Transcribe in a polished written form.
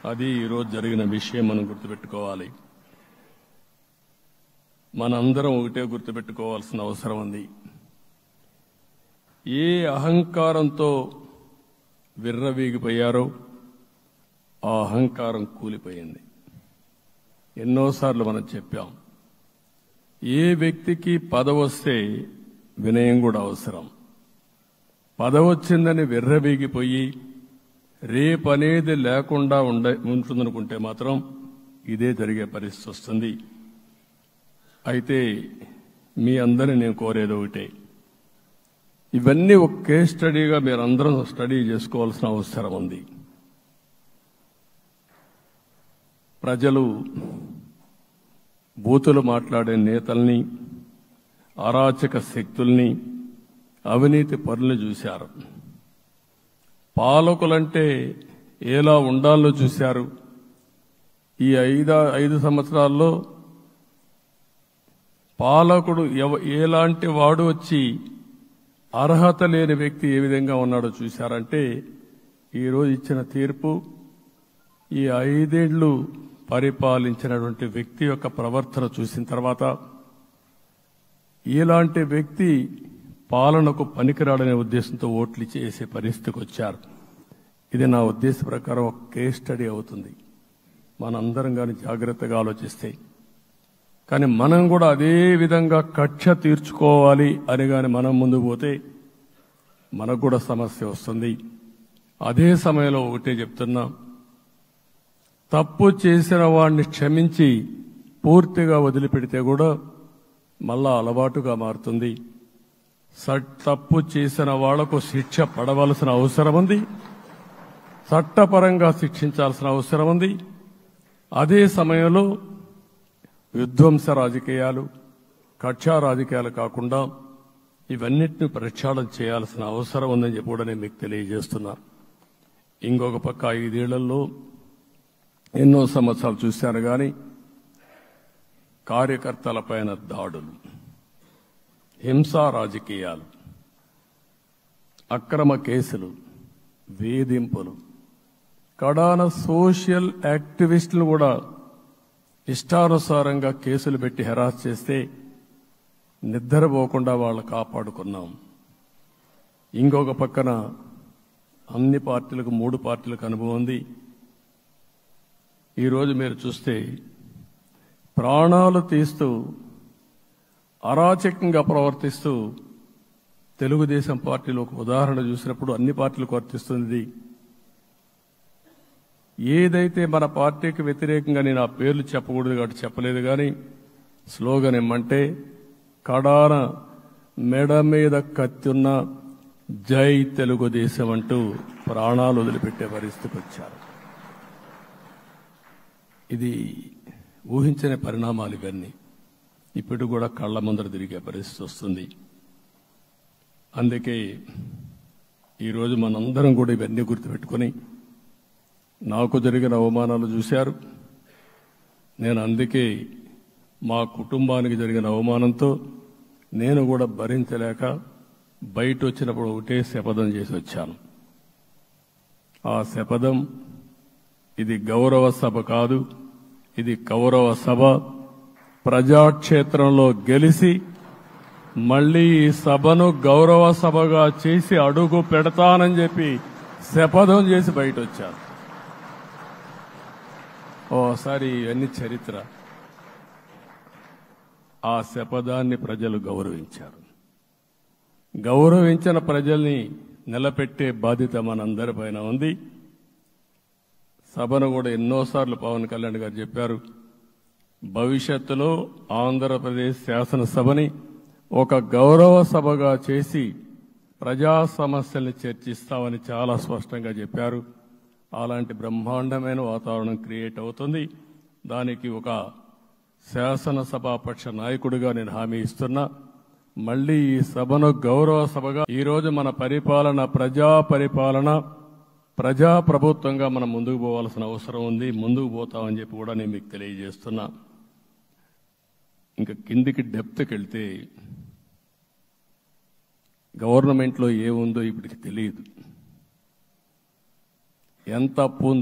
అది ఈరోజు జరిగిన విషయం మనం గుర్తుపెట్టుకోవాలి. మనందరం ఒకటే గుర్తుపెట్టుకోవాల్సిన అవసరం ఉంది. ఏ అహంకారంతో విర్రవీగిపోయారో ఆ అహంకారం కూలిపోయింది. ఎన్నోసార్లు మనం చెప్పాం, ఏ వ్యక్తికి పదవొస్తే వినయం కూడా అవసరం. పదవొచ్చిందని విర్రవీగిపోయి రేపనేది లేకుండా ఉంటుందనుకుంటే మాత్రం ఇదే జరిగే పరిస్థితి వస్తుంది. అయితే మీ అందరినీ నేను కోరేది ఒకటే, ఇవన్నీ ఒక కేస్ స్టడీగా మీరందరం స్టడీ చేసుకోవాల్సిన అవసరం ఉంది. ప్రజలు బూతులు మాట్లాడే నేతల్ని, అరాచక శక్తుల్ని, అవినీతి పరుల్ని చూశారు. పాలకులంటే ఎలా ఉండాలో చూశారు. ఈ 5 సంవత్సరాల్లో పాలకుడు ఎలాంటి వాడు వచ్చి అర్హత లేని వ్యక్తి ఏ విధంగా ఉన్నాడో చూశారంటే, ఈరోజు ఇచ్చిన తీర్పు ఈ 5 ఏళ్లు పరిపాలించినటువంటి వ్యక్తి యొక్క ప్రవర్తన చూసిన తర్వాత ఇలాంటి వ్యక్తి పాలనకు పనికిరాడనే ఉద్దేశంతో ఓట్లు చేసే పరిస్థితికి వచ్చారు. ఇది నా ఉద్దేశ ప్రకారం ఒక కేస్ స్టడీ అవుతుంది, మనందరం కానీ జాగ్రత్తగా ఆలోచిస్తే. కానీ మనం కూడా అదే విధంగా కక్ష తీర్చుకోవాలి అని కానీ మనం ముందుకు పోతే మనకు కూడా సమస్య వస్తుంది. అదే సమయంలో ఒకటే చెప్తున్నా, తప్పు చేసిన వాడిని క్షమించి పూర్తిగా వదిలిపెడితే కూడా మళ్ళా అలవాటుగా మారుతుంది. తప్పు చేసిన వాళ్లకు శిక్ష పడవలసిన అవసరం ఉంది, చట్టపరంగా శిక్షించాల్సిన అవసరం ఉంది. అదే సమయంలో విధ్వంస రాజకీయాలు, కక్షా రాజకీయాలు కాకుండా ఇవన్నిటిని ప్రక్షాళన చేయాల్సిన అవసరం ఉందని చెప్పి కూడా నేను మీకు తెలియజేస్తున్నా. ఇంకొక పక్క 5 ఏళ్లలో ఎన్నో సంవత్సరాలు చూశాను కానీ కార్యకర్తలపైన దాడులు, హింసా రాజకీయాలు, అక్రమ కేసులు, వేధింపులు, కడాన సోషల్ యాక్టివిస్టులు కూడా ఇష్టానుసారంగా కేసులు పెట్టి హెరాస్ చేస్తే నిద్రపోకుండా వాళ్ళు కాపాడుకున్నాం. ఇంకొక పక్కన అన్ని పార్టీలకు 3 పార్టీలకు అనుభవం ఉంది. ఈరోజు మీరు చూస్తే ప్రాణాలు తీస్తూ అరాచకంగా ప్రవర్తిస్తూ తెలుగుదేశం పార్టీలో ఒక ఉదాహరణ చూసినప్పుడు అన్ని పార్టీలకు వర్తిస్తుంది. ఏదైతే మన పార్టీకి వ్యతిరేకంగా నేను ఆ పేర్లు చెప్పకూడదు కాబట్టి చెప్పలేదు, కానీ స్లోగన్ ఏమంటే కడాన మెడ మీద కత్తున్న జై తెలుగుదేశం అంటూ ప్రాణాలు వదిలిపెట్టే పరిస్థితికి వచ్చారు. ఇది ఊహించని పరిణామాలు. ఇవన్నీ ఇప్పుడు కూడా కళ్ల ముందర తిరిగే పరిస్థితి వస్తుంది. అందుకే ఈరోజు మనందరం కూడా ఇవన్నీ గుర్తుపెట్టుకుని, నాకు జరిగిన అవమానాలు చూశారు. నేను అందుకే మా కుటుంబానికి జరిగిన అవమానంతో నేను కూడా భరించలేక బయట వచ్చినప్పుడు ఒకటే శపథం చేసి వచ్చాను. ఆ శపథం, ఇది గౌరవ సభ కాదు, ఇది కౌరవ సభ. ప్రజాక్షేత్రంలో గెలిచి మళ్లీ ఈ సభను గౌరవ సభగా చేసి అడుగు పెడతానని చెప్పి శపథం చేసి బయట వచ్చాను. ఓసారి ఇవన్నీ చరిత్ర. ఆ శపథాన్ని ప్రజలు గౌరవించారు. గౌరవించిన ప్రజల్ని నిలబెట్టే బాధ్యత మనందరిపైన ఉంది. సభను కూడా ఎన్నోసార్లు పవన్ కళ్యాణ్ గారు చెప్పారు, భవిష్యత్తులో ఆంధ్రప్రదేశ్ శాసనసభని ఒక గౌరవ సభగా చేసి ప్రజా సమస్యల్ని చర్చిస్తామని చాలా స్పష్టంగా చెప్పారు. అలాంటి బ్రహ్మాండమైన వాతావరణం క్రియేట్ అవుతుంది. దానికి ఒక శాసనసభాపక్ష నాయకుడిగా నేను హామీ ఇస్తున్నా. మళ్లీ ఈ సభను గౌరవ సభగా, ఈరోజు మన పరిపాలన ప్రజా ప్రభుత్వంగా మనం ముందుకు పోవాల్సిన అవసరం ఉంది. ముందుకు పోతామని చెప్పి కూడా నేను మీకు తెలియజేస్తున్నా. ఇంకా కిందికి డెప్త్కి వెళ్తే గవర్నమెంట్లో ఏముందో ఇప్పటికి తెలియదు. ఎంత అప్పు ఉందో